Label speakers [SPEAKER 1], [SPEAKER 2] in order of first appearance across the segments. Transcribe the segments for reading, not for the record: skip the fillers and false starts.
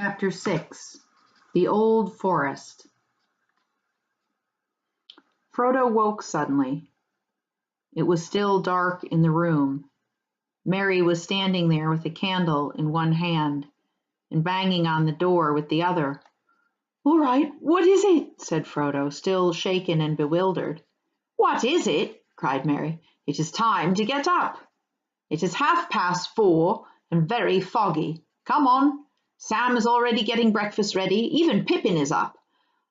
[SPEAKER 1] Chapter 6 The Old Forest. Frodo woke suddenly. It was still dark in the room. Merry was standing there with a candle in one hand and banging on the door with the other. "All right, what is it?" said Frodo, still shaken and bewildered. "What is it?" cried Merry. "It is time to get up. It is 4:30 and very foggy. Come on. Sam is already getting breakfast ready. Even Pippin is up.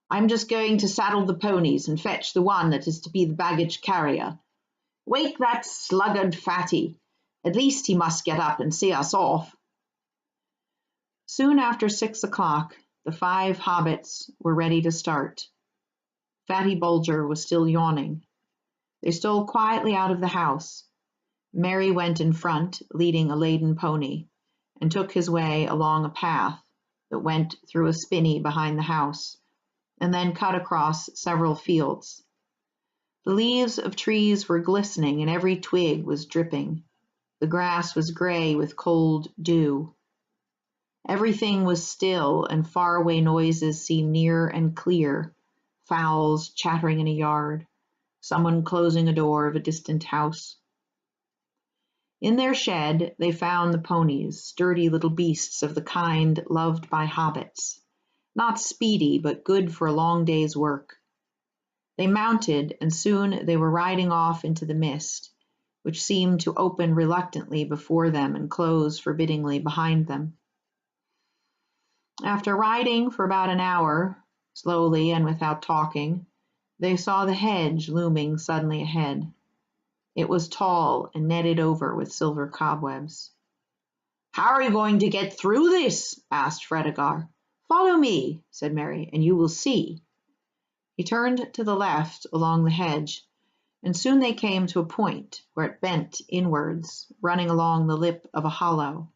[SPEAKER 1] I'm just going to saddle the ponies and fetch the one that is to be the baggage carrier. Wake that sluggard Fatty. At least he must get up and see us off." Soon after 6 o'clock, the 5 hobbits were ready to start. Fatty Bulger was still yawning. They stole quietly out of the house. Merry went in front, leading a laden pony, and took his way along a path that went through a spinney behind the house, and then cut across several fields. The leaves of trees were glistening, and every twig was dripping. The grass was gray with cold dew. Everything was still, and faraway noises seemed near and clear. Fowls chattering in a yard, someone closing a door of a distant house. In their shed they found the ponies, sturdy little beasts of the kind loved by hobbits, not speedy but good for a long day's work. They mounted, and soon they were riding off into the mist, which seemed to open reluctantly before them and close forbiddingly behind them. After riding for about an hour, slowly and without talking, they saw the hedge looming suddenly ahead. It was tall and netted over with silver cobwebs. "How are you going to get through this?" asked Fredegar. "Follow me," said Merry, "and you will see." He turned to the left along the hedge, and soon they came to a point where it bent inwards, running along the lip of a hollow.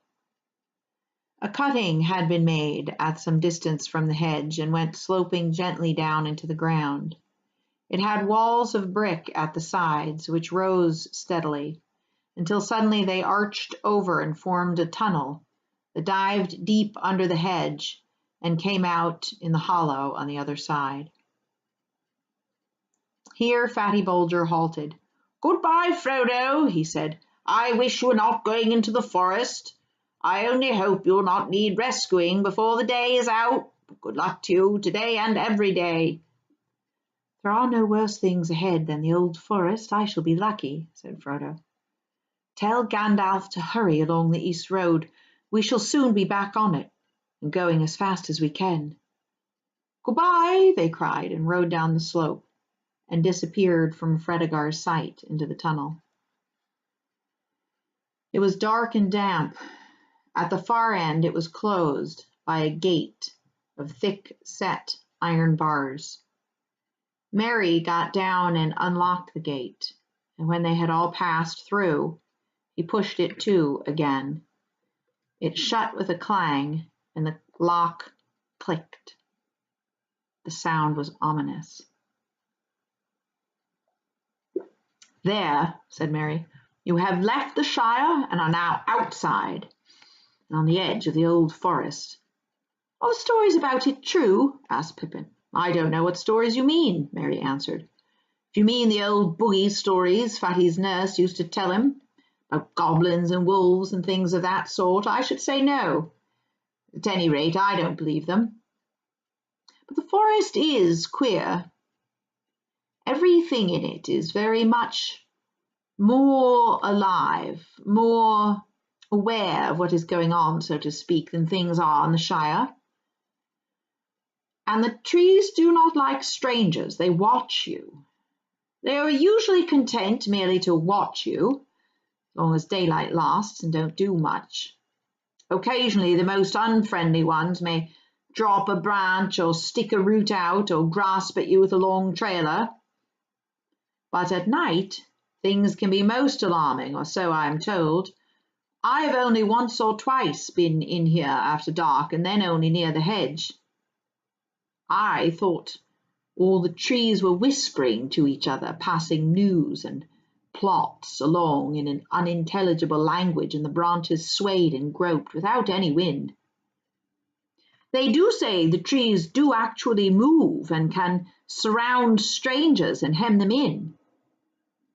[SPEAKER 1] A cutting had been made at some distance from the hedge and went sloping gently down into the ground. It had walls of brick at the sides, which rose steadily, until suddenly they arched over and formed a tunnel that dived deep under the hedge and came out in the hollow on the other side. Here Fatty Bulger halted. "Goodbye, Frodo," he said. "I wish you were not going into the forest. I only hope you'll not need rescuing before the day is out. Good luck to you today and every day." "There are no worse things ahead than the old forest. I shall be lucky," said Frodo. "Tell Gandalf to hurry along the east road. We shall soon be back on it, and going as fast as we can." "Goodbye," they cried, and rode down the slope, and disappeared from Fredegar's sight into the tunnel. It was dark and damp. At the far end it was closed by a gate of thick-set iron bars. Merry got down and unlocked the gate, and when they had all passed through, he pushed it to again. It shut with a clang, and the lock clicked. The sound was ominous. "There," said Merry, "you have left the Shire and are now outside, and on the edge of the old forest." "Are the stories about it true?" asked Pippin. "I don't know what stories you mean," Merry answered. "If you mean the old boogie stories Fatty's nurse used to tell him, about goblins and wolves and things of that sort, I should say no. At any rate, I don't believe them. But the forest is queer. Everything in it is very much more alive, more aware of what is going on, so to speak, than things are in the Shire. And the trees do not like strangers. They watch you. They are usually content merely to watch you, as long as daylight lasts, and don't do much. Occasionally the most unfriendly ones may drop a branch or stick a root out or grasp at you with a long trailer. But at night things can be most alarming, or so I am told. I have only once or twice been in here after dark, and then only near the hedge. I thought all the trees were whispering to each other, passing news and plots along in an unintelligible language, and the branches swayed and groped without any wind. They do say the trees do actually move and can surround strangers and hem them in.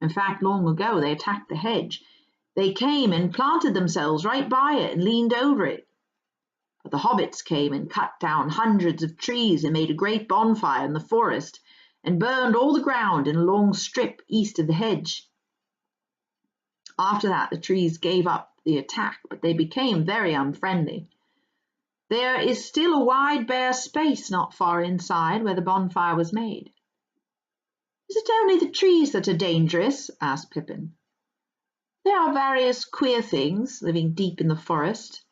[SPEAKER 1] In fact, long ago they attacked the hedge. They came and planted themselves right by it and leaned over it. But the hobbits came and cut down hundreds of trees and made a great bonfire in the forest and burned all the ground in a long strip east of the hedge. After that, the trees gave up the attack, but they became very unfriendly. There is still a wide bare space not far inside where the bonfire was made. Is it only the trees that are dangerous? Asked Pippin. There are various queer things living deep in the forest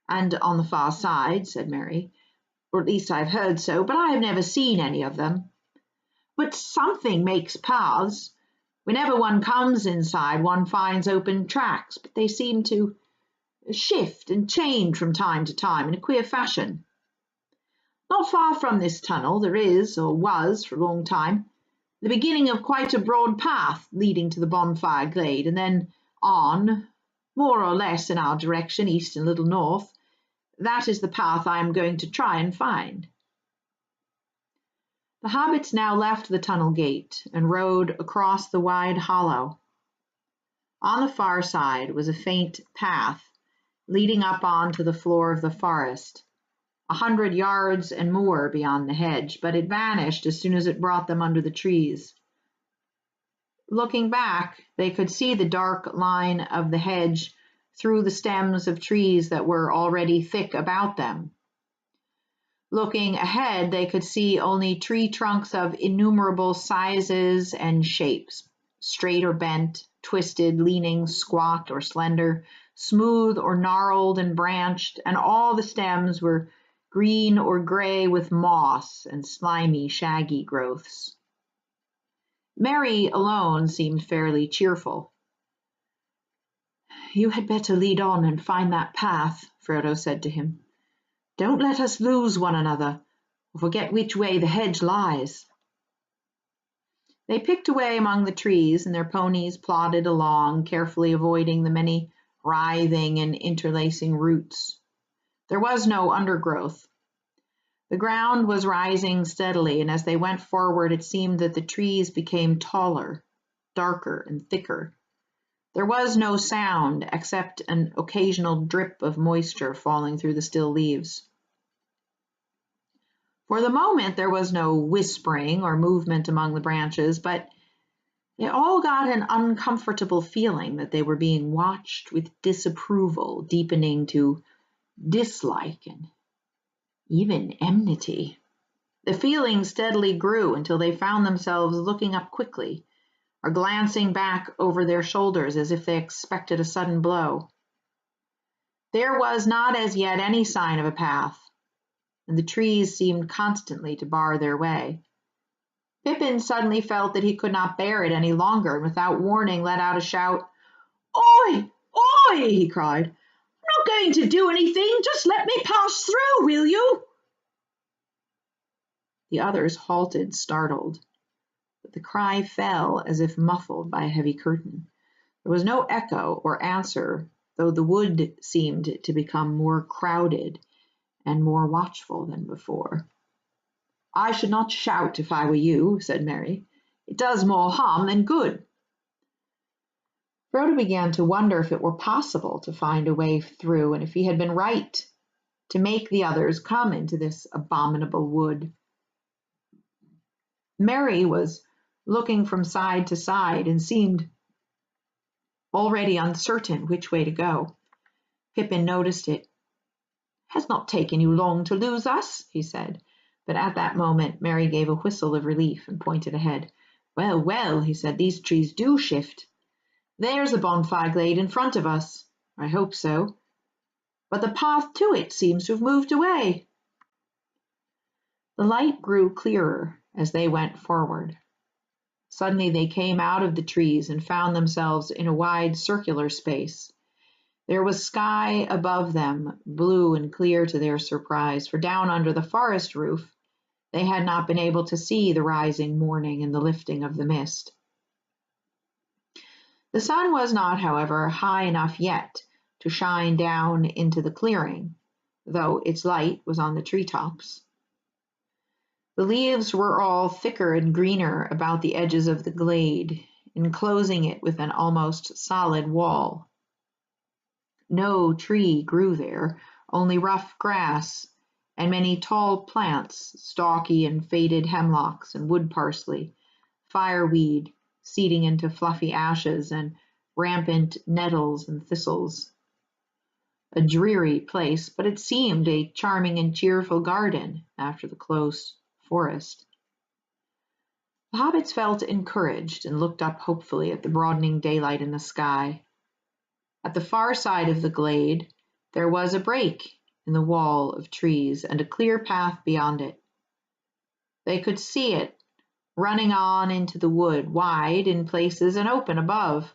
[SPEAKER 1] and on the far side, said Merry, or at least I've heard so, but I have never seen any of them. But something makes paths. Whenever one comes inside, one finds open tracks, but they seem to shift and change from time to time in a queer fashion. Not far from this tunnel there is, or was for a long time, the beginning of quite a broad path leading to the bonfire glade, and then on, more or less in our direction, east and a little north. That is the path I am going to try and find. The hobbits now left the tunnel gate and rode across the wide hollow. On the far side was a faint path leading up onto the floor of the forest, 100 yards and more beyond the hedge, but it vanished as soon as it brought them under the trees. Looking back, they could see the dark line of the hedge through the stems of trees that were already thick about them. Looking ahead, they could see only tree trunks of innumerable sizes and shapes, straight or bent, twisted, leaning, squat or slender, smooth or gnarled and branched, and all the stems were green or gray with moss and slimy, shaggy growths. Merry alone seemed fairly cheerful. You had better lead on and find that path, Frodo said to him. Don't let us lose one another, or forget which way the hedge lies. They picked away among the trees, and their ponies plodded along, carefully avoiding the many writhing and interlacing roots. There was no undergrowth. The ground was rising steadily, and as they went forward, it seemed that the trees became taller, darker, and thicker. There was no sound except an occasional drip of moisture falling through the still leaves. For the moment, there was no whispering or movement among the branches, but they all got an uncomfortable feeling that they were being watched with disapproval, deepening to dislike and even enmity. The feeling steadily grew until they found themselves looking up quickly or glancing back over their shoulders as if they expected a sudden blow. There was not as yet any sign of a path, and the trees seemed constantly to bar their way. Pippin suddenly felt that he could not bear it any longer, and without warning let out a shout. Oi! Oi! He cried. I'm not going to do anything. Just let me pass through, will you? The others halted, startled, but the cry fell as if muffled by a heavy curtain. There was no echo or answer, though the wood seemed to become more crowded and more watchful than before. I should not shout if I were you, said Merry. It does more harm than good. Frodo began to wonder if it were possible to find a way through, and if he had been right to make the others come into this abominable wood. Merry was looking from side to side and seemed already uncertain which way to go. Pippin noticed it. It has not taken you long to lose us, he said, but at that moment Merry gave a whistle of relief and pointed ahead. Well, well, he said, these trees do shift. There's a bonfire glade in front of us. I hope so. But the path to it seems to have moved away. The light grew clearer as they went forward. Suddenly they came out of the trees and found themselves in a wide circular space. There was sky above them, blue and clear to their surprise, for down under the forest roof they had not been able to see the rising morning and the lifting of the mist. The sun was not, however, high enough yet to shine down into the clearing, though its light was on the treetops. The leaves were all thicker and greener about the edges of the glade, enclosing it with an almost solid wall. No tree grew there, only rough grass and many tall plants, stalky and faded hemlocks and wood parsley, fireweed seeding into fluffy ashes, and rampant nettles and thistles. A dreary place, but it seemed a charming and cheerful garden after the close forest. The hobbits felt encouraged and looked up hopefully at the broadening daylight in the sky. At the far side of the glade, there was a break in the wall of trees and a clear path beyond it. They could see it running on into the wood, wide in places and open above,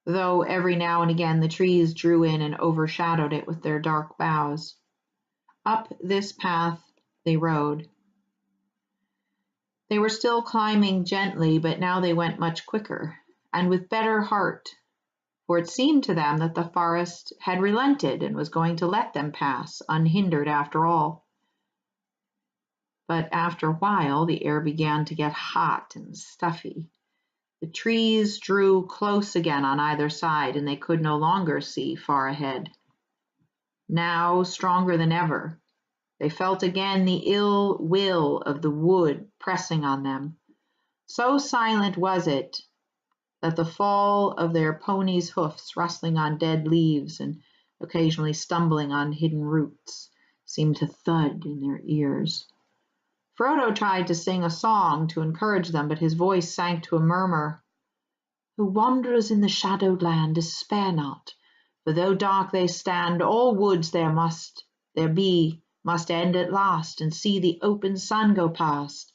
[SPEAKER 1] though every now and again the trees drew in and overshadowed it with their dark boughs. Up this path they rode. They were still climbing gently, but now they went much quicker, and with better heart, for it seemed to them that the forest had relented and was going to let them pass unhindered after all. But after a while the air began to get hot and stuffy. The trees drew close again on either side, and they could no longer see far ahead. Now, stronger than ever, they felt again the ill will of the wood pressing on them. So silent was it that the fall of their ponies' hoofs rustling on dead leaves and occasionally stumbling on hidden roots seemed to thud in their ears. Frodo tried to sing a song to encourage them, but his voice sank to a murmur. Who wanderers in the shadowed land, despair not, for though dark they stand, all woods there must end at last, and see the open sun go past.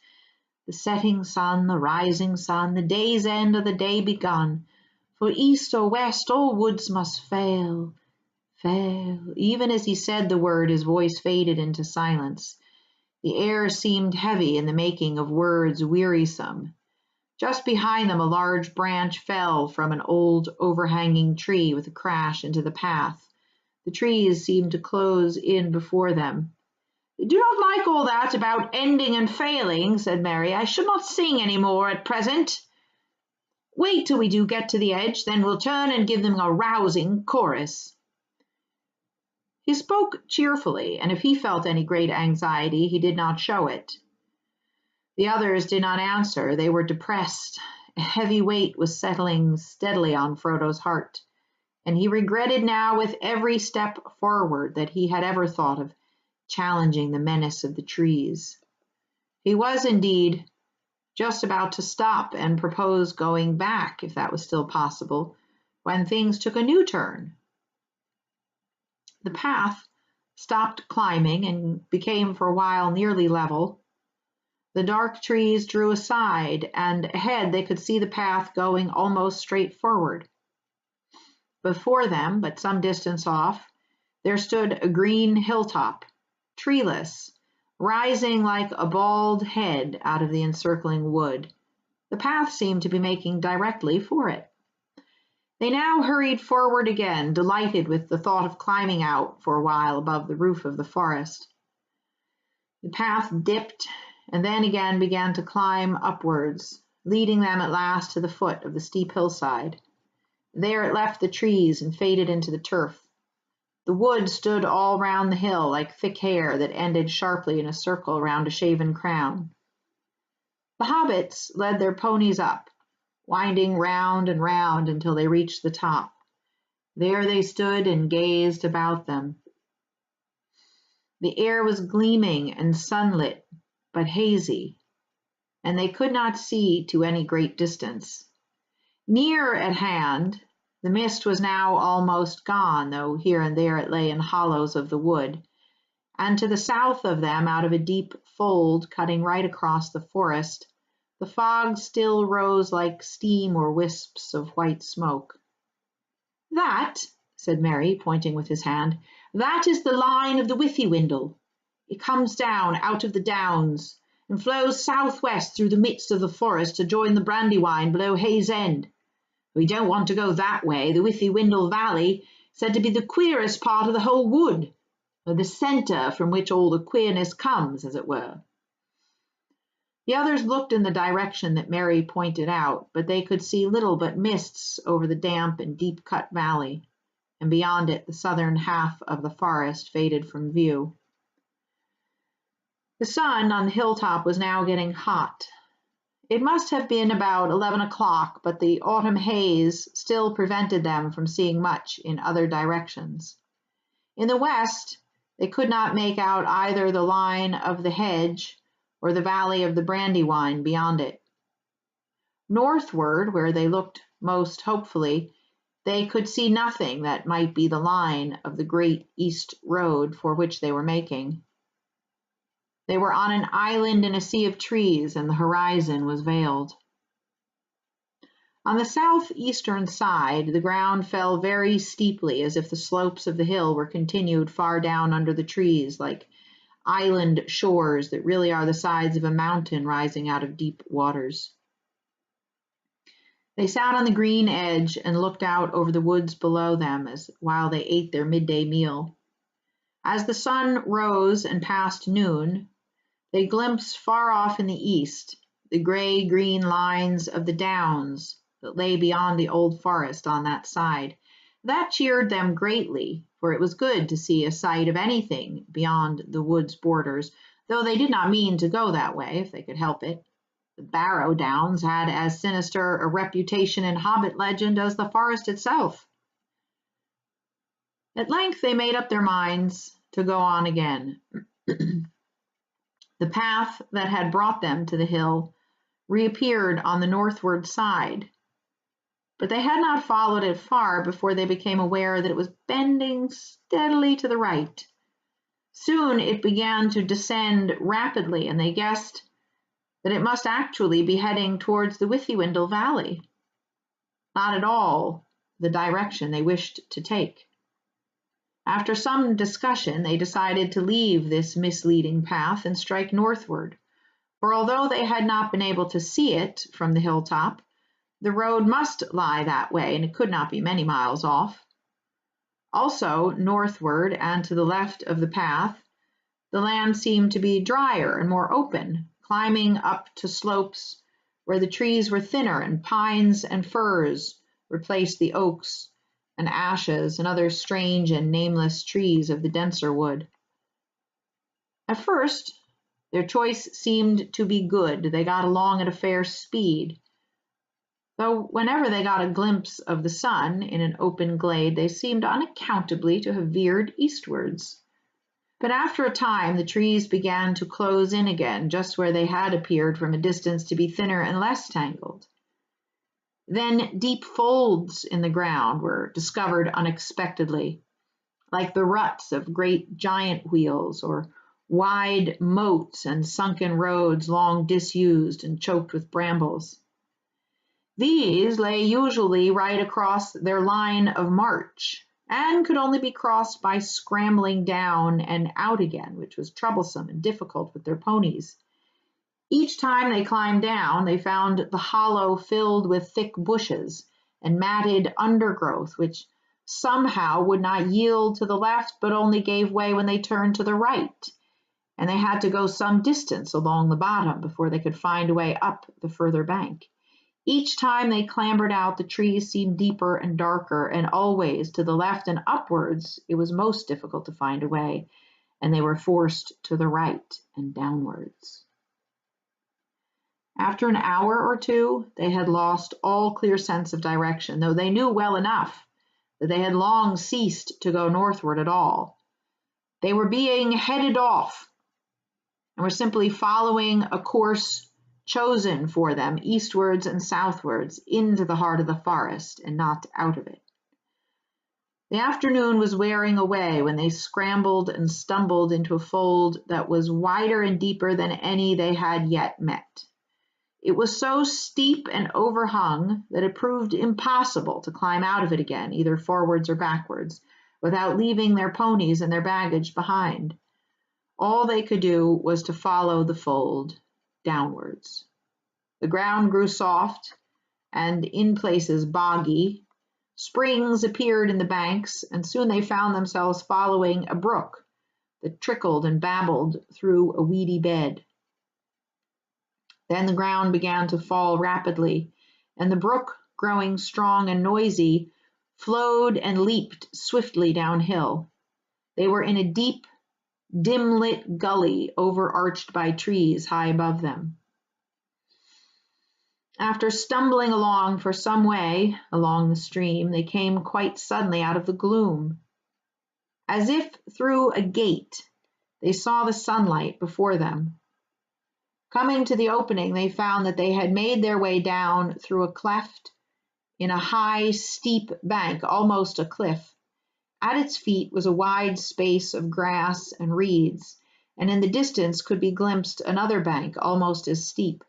[SPEAKER 1] The setting sun, the rising sun, the day's end or the day begun. For east or west all woods must fail, fail. Even as he said the word, his voice faded into silence. The air seemed heavy in the making of words wearisome. Just behind them a large branch fell from an old overhanging tree with a crash into the path. The trees seemed to close in before them. I do not like all that about ending and failing, said Merry. I should not sing any more at present. Wait till we do get to the edge, then we'll turn and give them a rousing chorus. He spoke cheerfully, and if he felt any great anxiety, he did not show it. The others did not answer. They were depressed. A heavy weight was settling steadily on Frodo's heart, and he regretted now with every step forward that he had ever thought of challenging the menace of the trees. He was indeed just about to stop and propose going back, if that was still possible, when things took a new turn. The path stopped climbing and became for a while nearly level. The dark trees drew aside, and ahead they could see the path going almost straight forward. Before them, but some distance off, there stood a green hilltop, treeless, rising like a bald head out of the encircling wood. The path seemed to be making directly for it. They now hurried forward again, delighted with the thought of climbing out for a while above the roof of the forest. The path dipped and then again began to climb upwards, leading them at last to the foot of the steep hillside. There it left the trees and faded into the turf. The wood stood all round the hill like thick hair that ended sharply in a circle round a shaven crown. The hobbits led their ponies up, winding round and round until they reached the top. There they stood and gazed about them. The air was gleaming and sunlit, but hazy, and they could not see to any great distance. Near at hand, the mist was now almost gone, though here and there it lay in hollows of the wood, and to the south of them, out of a deep fold cutting right across the forest, the fog still rose like steam or wisps of white smoke. That, said Merry, pointing with his hand, that is the line of the Withywindle. It comes down out of the downs and flows southwest through the midst of the forest to join the Brandywine below Hayes End. We don't want to go that way. The Withywindle Valley is said to be the queerest part of the whole wood. the centre from which all the queerness comes, as it were. The others looked in the direction that Mary pointed out, but they could see little but mists over the damp and deep-cut valley, and beyond it the southern half of the forest faded from view. The sun on the hilltop was now getting hot. It must have been about 11 o'clock, but the autumn haze still prevented them from seeing much in other directions. In the west, they could not make out either the line of the hedge or the valley of the Brandywine beyond it. Northward, where they looked most hopefully, they could see nothing that might be the line of the great east road for which they were making. They were on an island in a sea of trees, and the horizon was veiled. On the southeastern side, the ground fell very steeply, as if the slopes of the hill were continued far down under the trees, like island shores that really are the sides of a mountain rising out of deep waters. They sat on the green edge and looked out over the woods below them while they ate their midday meal. As the sun rose and passed noon, they glimpsed far off in the east the gray-green lines of the downs that lay beyond the old forest on that side. That cheered them greatly, for it was good to see a sight of anything beyond the wood's borders, though they did not mean to go that way if they could help it. The Barrow Downs had as sinister a reputation in Hobbit legend as the forest itself. At length they made up their minds to go on again. The path that had brought them to the hill reappeared on the northward side, but they had not followed it far before they became aware that it was bending steadily to the right. Soon it began to descend rapidly, and they guessed that it must actually be heading towards the Withywindle Valley. Not at all the direction they wished to take. After some discussion, they decided to leave this misleading path and strike northward, for although they had not been able to see it from the hilltop, the road must lie that way, and it could not be many miles off. Also, northward and to the left of the path, the land seemed to be drier and more open, climbing up to slopes where the trees were thinner and pines and firs replaced the oaks and ashes and other strange and nameless trees of the denser wood. At first, their choice seemed to be good. They got along at a fair speed, though whenever they got a glimpse of the sun in an open glade, they seemed unaccountably to have veered eastwards. But after a time, the trees began to close in again, just where they had appeared from a distance to be thinner and less tangled. Then deep folds in the ground were discovered unexpectedly, like the ruts of great giant wheels, or wide moats and sunken roads long disused and choked with brambles. These lay usually right across their line of march, and could only be crossed by scrambling down and out again, which was troublesome and difficult with their ponies. Each time they climbed down, they found the hollow filled with thick bushes and matted undergrowth, which somehow would not yield to the left, but only gave way when they turned to the right, and they had to go some distance along the bottom before they could find a way up the further bank. Each time they clambered out, the trees seemed deeper and darker, and always to the left and upwards it was most difficult to find a way, and they were forced to the right and downwards. After an hour or two, they had lost all clear sense of direction, though they knew well enough that they had long ceased to go northward at all. They were being headed off, and were simply following a course chosen for them eastwards and southwards into the heart of the forest, and not out of it. The afternoon was wearing away when they scrambled and stumbled into a fold that was wider and deeper than any they had yet met. It was so steep and overhung that it proved impossible to climb out of it again, either forwards or backwards, without leaving their ponies and their baggage behind. All they could do was to follow the fold downwards. The ground grew soft and in places boggy. Springs appeared in the banks, and soon they found themselves following a brook that trickled and babbled through a weedy bed. Then the ground began to fall rapidly, and the brook, growing strong and noisy, flowed and leaped swiftly downhill. They were in a deep, dim-lit gully overarched by trees high above them. After stumbling along for some way along the stream, they came quite suddenly out of the gloom. As if through a gate, they saw the sunlight before them. Coming to the opening, they found that they had made their way down through a cleft in a high, steep bank, almost a cliff. At its feet was a wide space of grass and reeds, and in the distance could be glimpsed another bank almost as steep.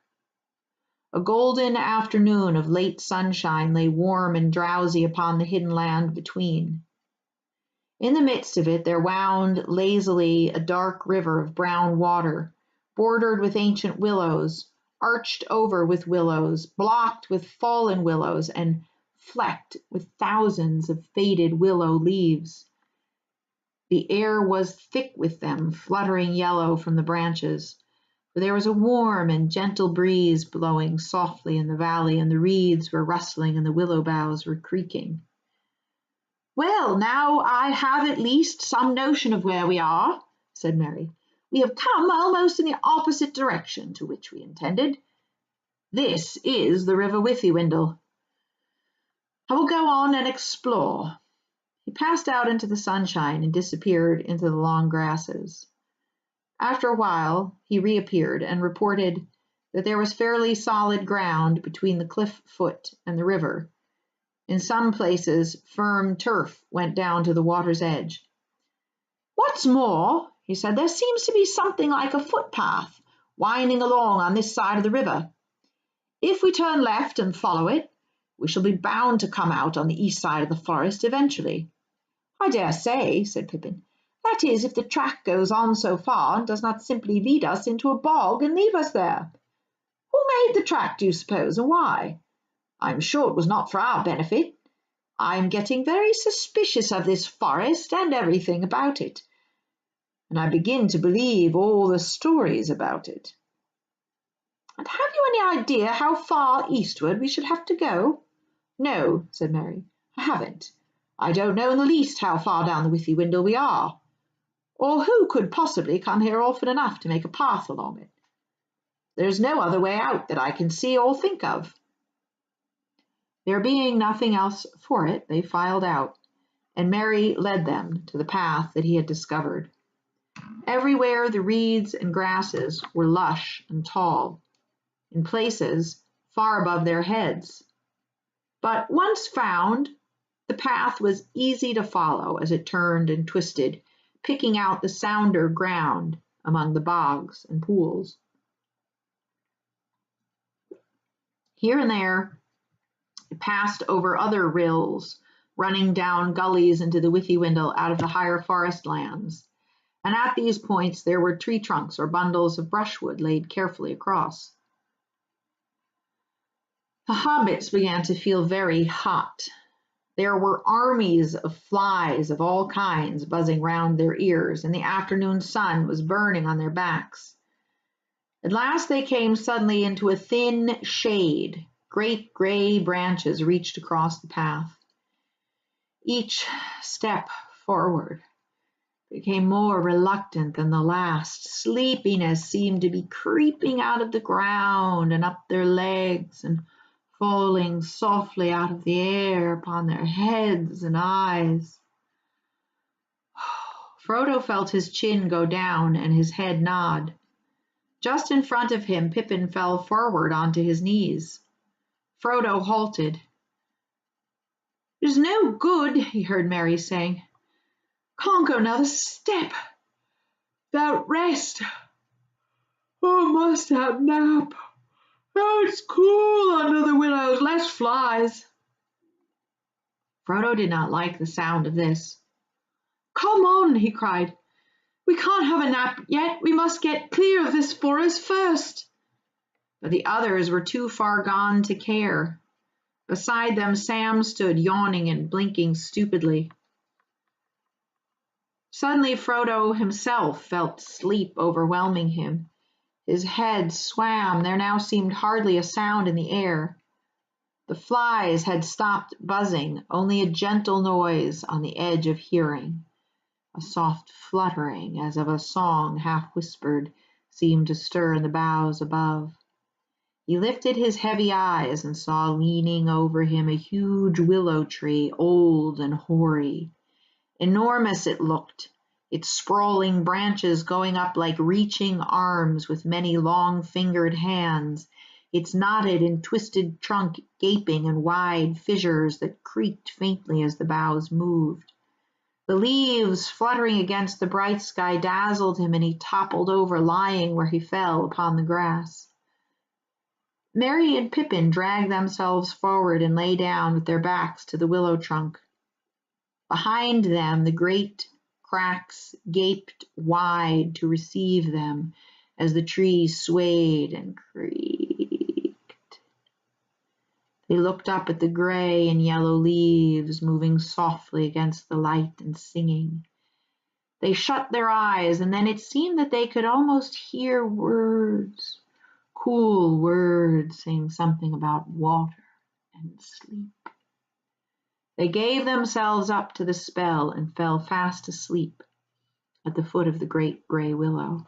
[SPEAKER 1] A golden afternoon of late sunshine lay warm and drowsy upon the hidden land between. In the midst of it there wound lazily a dark river of brown water, bordered with ancient willows, arched over with willows, blocked with fallen willows, and flecked with thousands of faded willow leaves. The air was thick with them, fluttering yellow from the branches, for there was a warm and gentle breeze blowing softly in the valley, and the reeds were rustling and the willow boughs were creaking. "Well, now I have at least some notion of where we are," said Mary. "We have come almost in the opposite direction to which we intended. This is the River Withy-Windle. I will go on and explore." He passed out into the sunshine and disappeared into the long grasses. After a while he reappeared and reported that there was fairly solid ground between the cliff foot and the river. In some places firm turf went down to the water's edge. "What's more," he said, "there seems to be something like a footpath winding along on this side of the river. If we turn left and follow it, we shall be bound to come out on the east side of the forest eventually." "I dare say," said Pippin. "That is, if the track goes on so far and does not simply lead us into a bog and leave us there. Who made the track, do you suppose, and why? I am sure it was not for our benefit. I am getting very suspicious of this forest and everything about it, and I begin to believe all the stories about it." "And have you any idea how far eastward we should have to go?" "No," said Mary, "I haven't. I don't know in the least how far down the Withy-Windle we are, or who could possibly come here often enough to make a path along it. There's no other way out that I can see or think of." There being nothing else for it, they filed out, and Mary led them to the path that he had discovered. Everywhere the reeds and grasses were lush and tall, in places far above their heads. But once found, the path was easy to follow as it turned and twisted, picking out the sounder ground among the bogs and pools. Here and there it passed over other rills, running down gullies into the Withy-Windle out of the higher forest lands, and at these points there were tree trunks or bundles of brushwood laid carefully across. The hobbits began to feel very hot. There were armies of flies of all kinds buzzing round their ears, and the afternoon sun was burning on their backs. At last they came suddenly into a thin shade. Great gray branches reached across the path. Each step forward became more reluctant than the last. Sleepiness seemed to be creeping out of the ground and up their legs and falling softly out of the air upon their heads and eyes. Frodo felt his chin go down and his head nod. Just in front of him, Pippin fell forward onto his knees. Frodo halted. "It is no good," he heard Merry saying. "Can't go another step without rest. Oh, must have nap. Oh, it's cool under the willows, less flies." Frodo did not like the sound of this. "Come on," he cried. "We can't have a nap yet. We must get clear of this forest first." But the others were too far gone to care. Beside them, Sam stood yawning and blinking stupidly. Suddenly Frodo himself felt sleep overwhelming him. His head swam. There now seemed hardly a sound in the air. The flies had stopped buzzing, only a gentle noise on the edge of hearing. A soft fluttering, as of a song half whispered, seemed to stir in the boughs above. He lifted his heavy eyes and saw leaning over him a huge willow tree, old and hoary. Enormous it looked, its sprawling branches going up like reaching arms with many long-fingered hands, its knotted and twisted trunk gaping in wide fissures that creaked faintly as the boughs moved. The leaves fluttering against the bright sky dazzled him, and he toppled over, lying where he fell upon the grass. Merry and Pippin dragged themselves forward and lay down with their backs to the willow trunk. Behind them the great cracks gaped wide to receive them as the tree swayed and creaked. They looked up at the gray and yellow leaves moving softly against the light and singing. They shut their eyes, and then it seemed that they could almost hear words, cool words saying something about water and sleep. They gave themselves up to the spell and fell fast asleep at the foot of the great gray willow.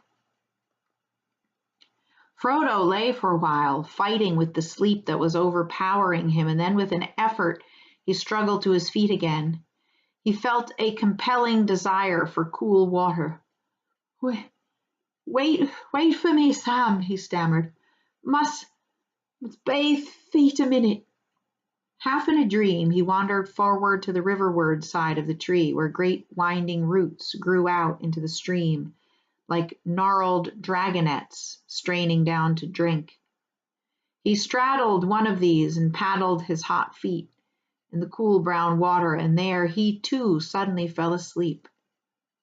[SPEAKER 1] Frodo lay for a while, fighting with the sleep that was overpowering him, and then with an effort he struggled to his feet again. He felt a compelling desire for cool water. Wait for me, Sam, he stammered. Must bathe feet a minute. Half in a dream, he wandered forward to the riverward side of the tree, where great winding roots grew out into the stream, like gnarled dragonets straining down to drink. He straddled one of these and paddled his hot feet in the cool brown water, and there he too suddenly fell asleep,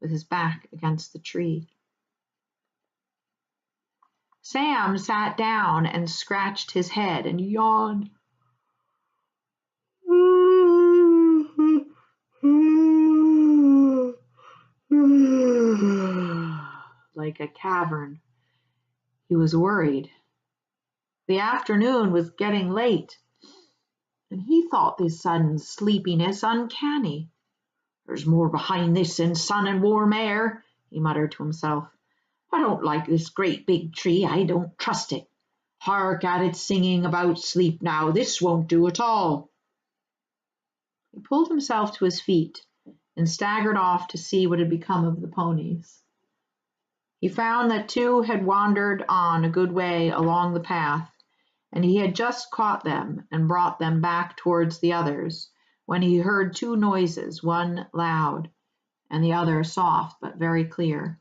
[SPEAKER 1] with his back against the tree. Sam sat down and scratched his head and yawned. Like a cavern. He was worried. The afternoon was getting late, and he thought this sudden sleepiness uncanny. There's more behind this than sun and warm air, he muttered to himself. I don't like this great big tree. I don't trust it. Hark at it singing about sleep now. This won't do at all. He pulled himself to his feet and staggered off to see what had become of the ponies. He found that two had wandered on a good way along the path, and he had just caught them and brought them back towards the others, when he heard two noises, one loud and the other soft but very clear.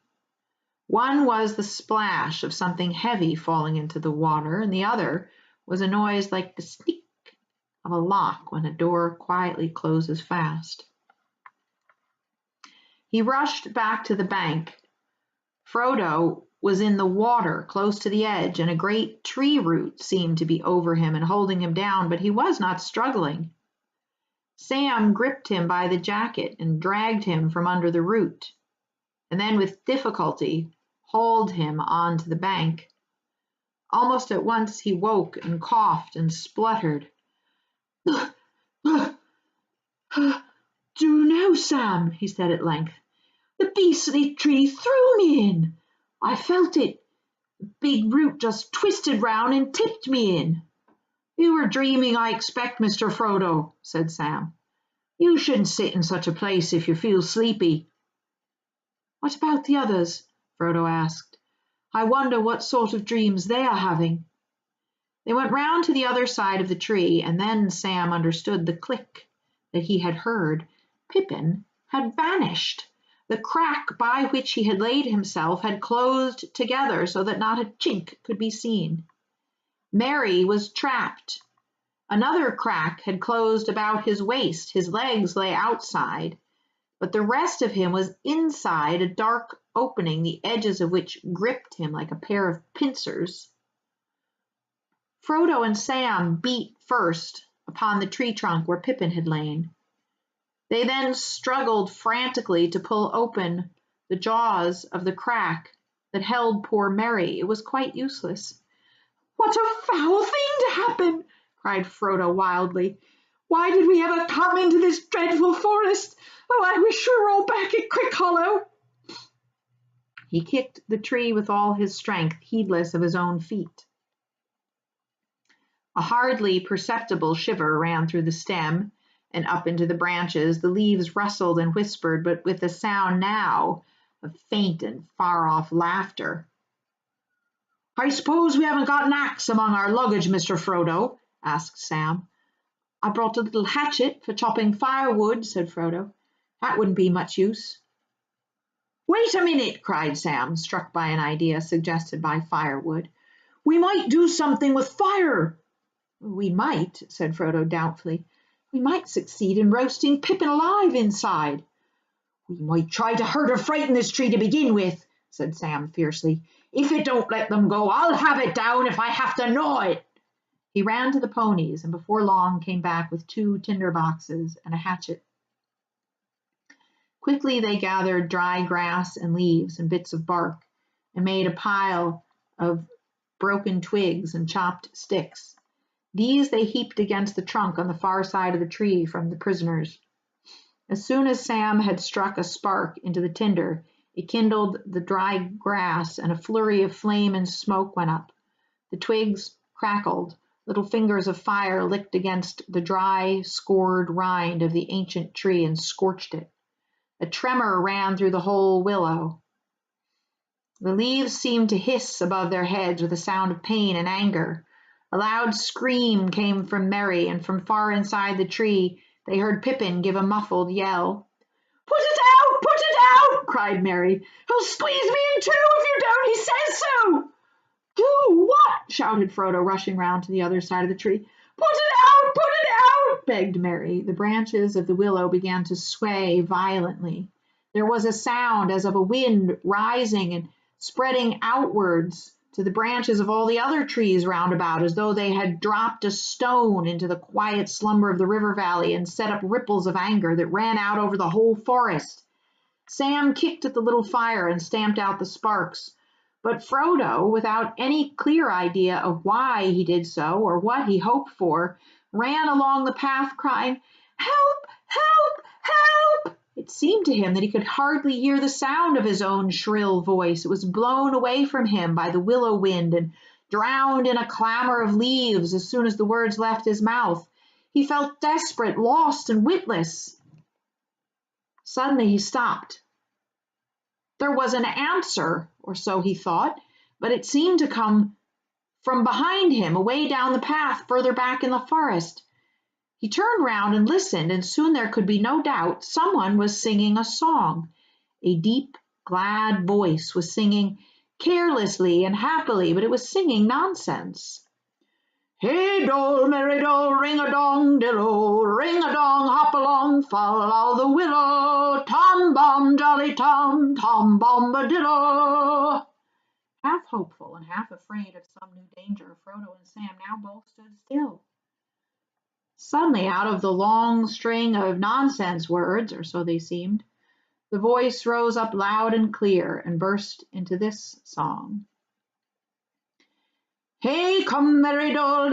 [SPEAKER 1] One was the splash of something heavy falling into the water, and the other was a noise like the sneak of a lock when a door quietly closes fast. He rushed back to the bank. Frodo was in the water close to the edge, and a great tree root seemed to be over him and holding him down, but he was not struggling. Sam gripped him by the jacket and dragged him from under the root, and then with difficulty hauled him onto the bank. Almost at once he woke and coughed and spluttered. Do you know, Sam, he said at length, the beastly tree threw me in. I felt it. The big root just twisted round and tipped me in. You were dreaming, I expect, Mr. Frodo, said Sam. You shouldn't sit in such a place if you feel sleepy. What about the others? Frodo asked. I wonder what sort of dreams they are having. They went round to the other side of the tree, and then Sam understood the click that he had heard. Pippin had vanished. The crack by which he had laid himself had closed together so that not a chink could be seen. Merry was trapped. Another crack had closed about his waist. His legs lay outside, but the rest of him was inside a dark opening, the edges of which gripped him like a pair of pincers. Frodo and Sam beat first upon the tree trunk where Pippin had lain. They then struggled frantically to pull open the jaws of the crack that held poor Merry. It was quite useless. "What a foul thing to happen!" cried Frodo wildly. "Why did we ever come into this dreadful forest? Oh, I wish we were all back at Crickhollow." He kicked the tree with all his strength, heedless of his own feet. A hardly perceptible shiver ran through the stem and up into the branches. The leaves rustled and whispered, but with a sound now of faint and far-off laughter. "I suppose we haven't got an axe among our luggage, Mr. Frodo?" asked Sam. "I brought a little hatchet for chopping firewood," said Frodo. "That wouldn't be much use." "Wait a minute," cried Sam, struck by an idea suggested by firewood. "We might do something with fire." "We might," said Frodo doubtfully. "We might succeed in roasting Pippin alive inside." "We might try to hurt or frighten this tree to begin with," said Sam fiercely. "If it don't let them go, I'll have it down if I have to gnaw it." He ran to the ponies and before long came back with 2 tinder boxes and a hatchet. Quickly they gathered dry grass and leaves and bits of bark and made a pile of broken twigs and chopped sticks. These they heaped against the trunk on the far side of the tree from the prisoners. As soon as Sam had struck a spark into the tinder, it kindled the dry grass and a flurry of flame and smoke went up. The twigs crackled, little fingers of fire licked against the dry, scored rind of the ancient tree and scorched it. A tremor ran through the whole willow. The leaves seemed to hiss above their heads with a sound of pain and anger. A loud scream came from Merry, and from far inside the tree they heard Pippin give a muffled yell. "Put it out! Put it out!" cried Merry. "He'll squeeze me in two if you don't! He says so!" "Do what?" shouted Frodo, rushing round to the other side of the tree. "Put it out! Put it out!" begged Merry. The branches of the willow began to sway violently. There was a sound as of a wind rising and spreading outwards to the branches of all the other trees round about, as though they had dropped a stone into the quiet slumber of the river valley and set up ripples of anger that ran out over the whole forest. Sam kicked at the little fire and stamped out the sparks. But Frodo, without any clear idea of why he did so or what he hoped for, ran along the path crying, "Help! Help! Help!" It seemed to him that he could hardly hear the sound of his own shrill voice. It was blown away from him by the willow wind and drowned in a clamor of leaves as soon as the words left his mouth. He felt desperate, lost, and witless. Suddenly he stopped. There was an answer, or so he thought, but it seemed to come from behind him, away down the path, further back in the forest. He turned round and listened, and soon there could be no doubt someone was singing a song. A deep, glad voice was singing carelessly and happily, but it was singing nonsense. "Hey dole, merry dole, ring-a-dong, dillo, ring-a-dong, hop along, follow the willow, tom-bom, jolly tom, tom-bombadillo." Half hopeful and half afraid of some new danger, Frodo and Sam now both stood still. Suddenly, out of the long string of nonsense words, or so they seemed, the voice rose up loud and clear and burst into this song. "Hey, come, merry dole,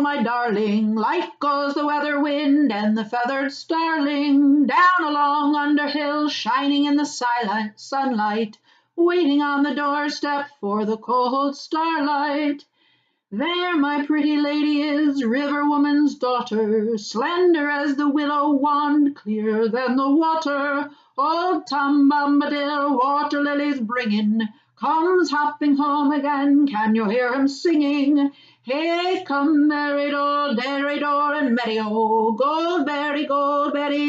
[SPEAKER 1] my darling, light goes the weather wind and the feathered starling, down along under hill, shining in the sunlight, waiting on the doorstep for the cold starlight. There my pretty lady is, river woman's daughter, slender as the willow wand, clearer than the water. Old Tom Bombadil, water lilies bringing, comes hopping home again, can you hear him singing? Hey, come, merry dole, and merry-o, Goldberry,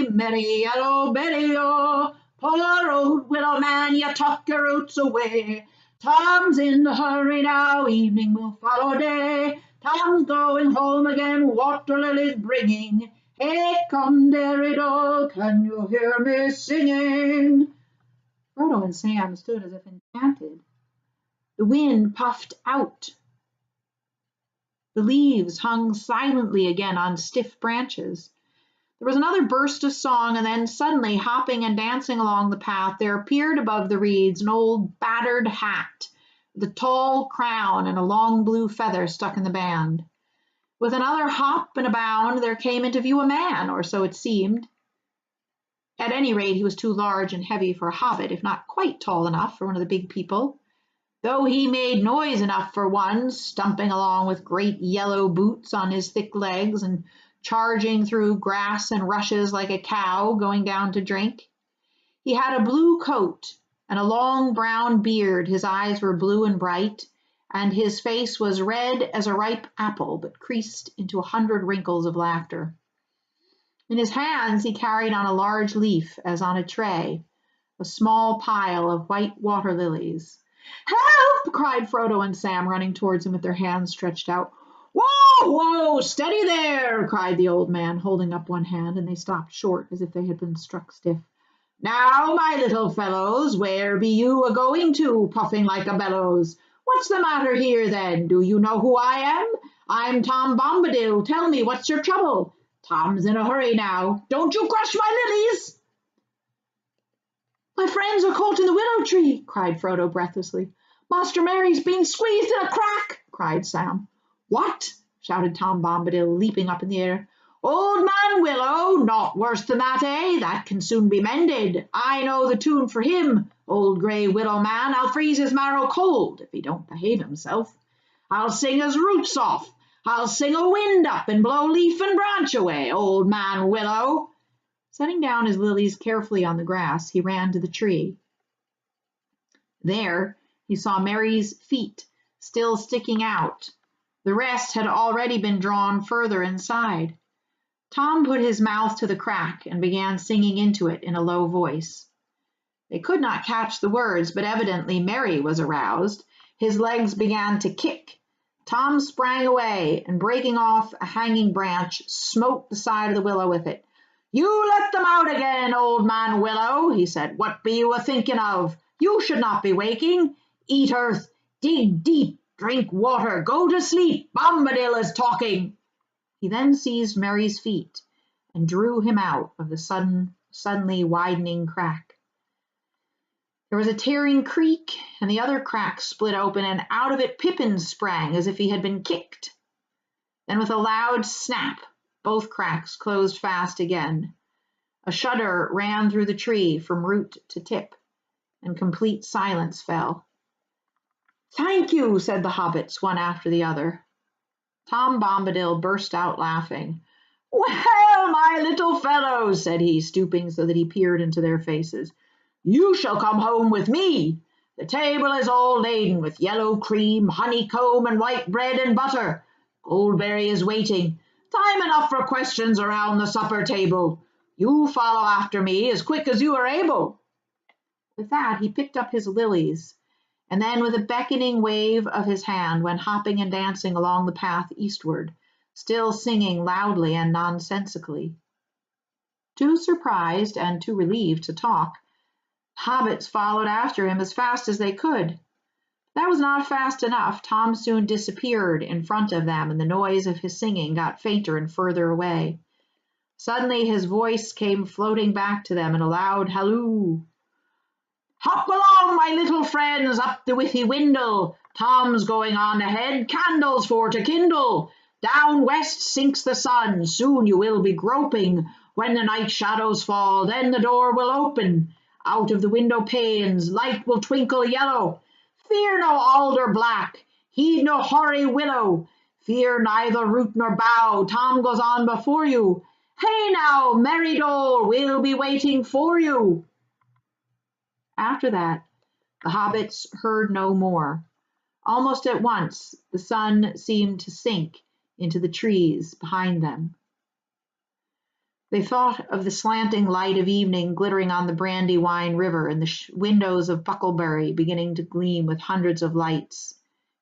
[SPEAKER 1] merry yellow Betty-o. Poor old willow man, you tuck your roots away. Tom's in a hurry now, evening will follow day. Tom's going home again, water lilies bringing. Hey, come, dearie dole, can you hear me singing? Frodo and Sam stood as if enchanted. The wind puffed out. The leaves hung silently again on stiff branches. There was another burst of song, and then suddenly, hopping and dancing along the path, there appeared above the reeds an old battered hat with a tall crown and a long blue feather stuck in the band. With another hop and a bound, there came into view a man, or so it seemed. At any rate, he was too large and heavy for a hobbit, if not quite tall enough for one of the big people, though he made noise enough for one, stumping along with great yellow boots on his thick legs and charging through grass and rushes like a cow going down to drink. He had a blue coat and a long brown beard, his eyes were blue and bright, and his face was red as a ripe apple, but creased into 100 wrinkles of laughter. In his hands he carried on a large leaf, as on a tray, a small pile of white water lilies. "Help!" cried Frodo and Sam, running towards him with their hands stretched out. "Whoa, whoa, steady there!" cried the old man, holding up one hand, and they stopped short as if they had been struck stiff. "Now, my little fellows, where be you a-going to, puffing like a bellows? What's the matter here, then? Do you know who I am? I'm Tom Bombadil. Tell me, what's your trouble? Tom's in a hurry now. Don't you crush my lilies!" "My friends are caught in the willow tree," cried Frodo breathlessly. "Master Merry's being squeezed in a crack," cried Sam. "What?" shouted Tom Bombadil, leaping up in the air. "Old Man Willow, not worse than that, eh? That can soon be mended. I know the tune for him. Old grey willow man, I'll freeze his marrow cold if he don't behave himself. I'll sing his roots off. I'll sing a wind up and blow leaf and branch away, Old Man Willow." Setting down his lilies carefully on the grass, he ran to the tree. There he saw Merry's feet still sticking out. The rest had already been drawn further inside. Tom put his mouth to the crack and began singing into it in a low voice. They could not catch the words, but evidently Merry was aroused. His legs began to kick. Tom sprang away and, breaking off a hanging branch, smote the side of the willow with it. "You let them out again, Old Man Willow," he said. "What be you a-thinking of? You should not be waking. Eat earth, dig deep, drink water, go to sleep. Bombadil is talking." He then seized Merry's feet and drew him out of the suddenly widening crack. There was a tearing creak, and the other crack split open, and out of it Pippin sprang as if he had been kicked. Then with a loud snap, both cracks closed fast again. A shudder ran through the tree from root to tip, and complete silence fell. "Thank you," said the hobbits, one after the other. Tom Bombadil burst out laughing. "Well, my little fellows," said he, stooping so that he peered into their faces, "you shall come home with me. The table is all laden with yellow cream, honeycomb, and white bread and butter. Goldberry is waiting. Time enough for questions around the supper table. You follow after me as quick as you are able." With that he picked up his lilies, and then with a beckoning wave of his hand went hopping and dancing along the path eastward, still singing loudly and nonsensically. Too surprised and too relieved to talk, hobbits followed after him as fast as they could. That was not fast enough. Tom soon disappeared in front of them, and the noise of his singing got fainter and further away. Suddenly his voice came floating back to them in a loud halloo. "Hop along, my little friends, up the Withy Windle. Tom's going on ahead, candles for to kindle. Down west sinks the sun, soon you will be groping. When the night shadows fall, then the door will open. Out of the window panes, light will twinkle yellow. Fear no alder black, heed no hoary willow. Fear neither root nor bough, Tom goes on before you. Hey now, merry dole, we'll be waiting for you." After that, the hobbits heard no more. Almost at once, the sun seemed to sink into the trees behind them. They thought of the slanting light of evening glittering on the Brandywine River and the windows of Bucklebury beginning to gleam with hundreds of lights.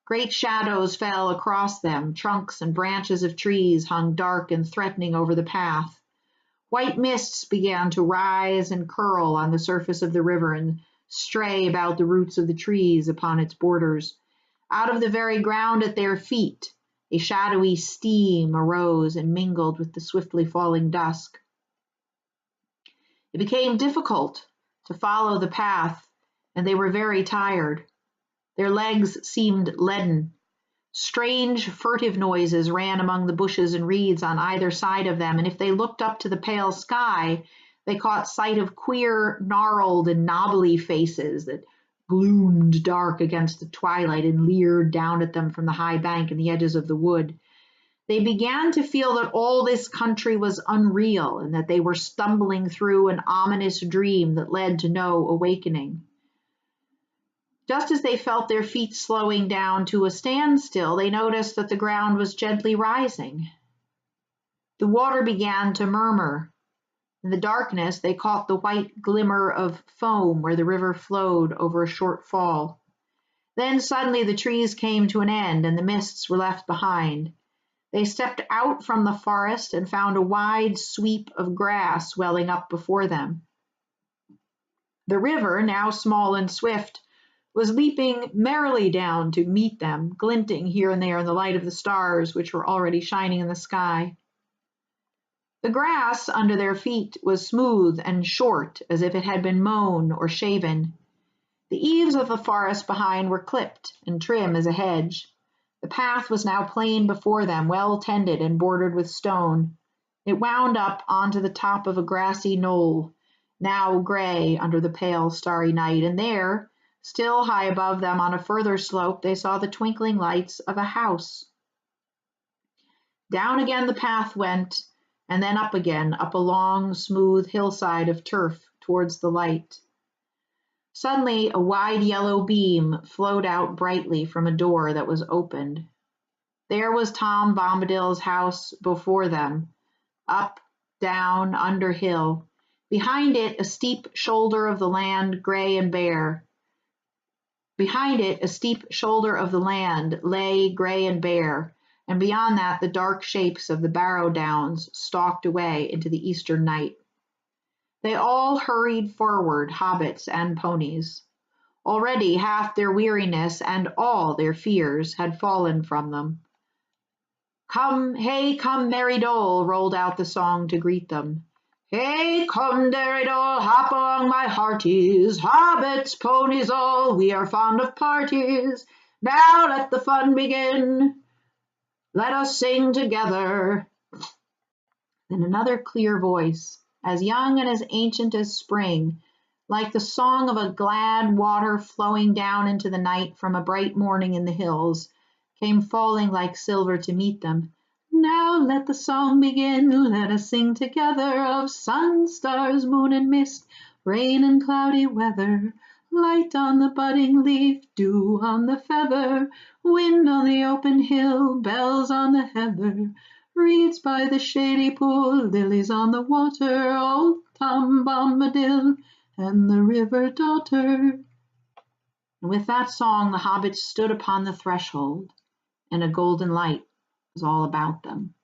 [SPEAKER 1] Great shadows fell across them. Trunks and branches of trees hung dark and threatening over the path. White mists began to rise and curl on the surface of the river and stray about the roots of the trees upon its borders. Out of the very ground at their feet, a shadowy steam arose and mingled with the swiftly falling dusk. It became difficult to follow the path, and they were very tired. Their legs seemed leaden. Strange, furtive noises ran among the bushes and reeds on either side of them, and if they looked up to the pale sky, they caught sight of queer, gnarled, and knobbly faces that gloomed dark against the twilight and leered down at them from the high bank and the edges of the wood. They began to feel that all this country was unreal and that they were stumbling through an ominous dream that led to no awakening. Just as they felt their feet slowing down to a standstill, they noticed that the ground was gently rising. The water began to murmur. In the darkness, they caught the white glimmer of foam where the river flowed over a short fall. Then suddenly the trees came to an end and the mists were left behind. They stepped out from the forest and found a wide sweep of grass welling up before them. The river, now small and swift, was leaping merrily down to meet them, glinting here and there in the light of the stars which were already shining in the sky. The grass under their feet was smooth and short, as if it had been mown or shaven. The eaves of the forest behind were clipped and trim as a hedge. The path was now plain before them, well tended and bordered with stone. It wound up onto the top of a grassy knoll, now gray under the pale, starry night, and there, still high above them on a further slope, they saw the twinkling lights of a house. Down again the path went, and then up again, up a long, smooth hillside of turf towards the light. Suddenly, a wide yellow beam flowed out brightly from a door that was opened. There was Tom Bombadil's house before them, up, down, under hill. Behind it, a steep shoulder of the land, gray and bare. Behind it, a steep shoulder of the land lay gray and bare, and beyond that the dark shapes of the Barrow Downs stalked away into the eastern night. They all hurried forward, hobbits and ponies. Already half their weariness and all their fears had fallen from them. Come, hey, come, merry dole, rolled out the song to greet them. Hey, come, merry dole, hop along my hearties, hobbits, ponies all, we are fond of parties. Now let the fun begin. Let us sing together. Then another clear voice, as young and as ancient as spring, like the song of a glad water flowing down into the night from a bright morning in the hills, came falling like silver to meet them. Now let the song begin, let us sing together of sun, stars, moon and mist, rain and cloudy weather, light on the budding leaf, dew on the feather, wind on the open hill, bells on the heather, reeds by the shady pool, lilies on the water, old Tom Bombadil and the river daughter. And with that song the hobbits stood upon the threshold, and a golden light was all about them.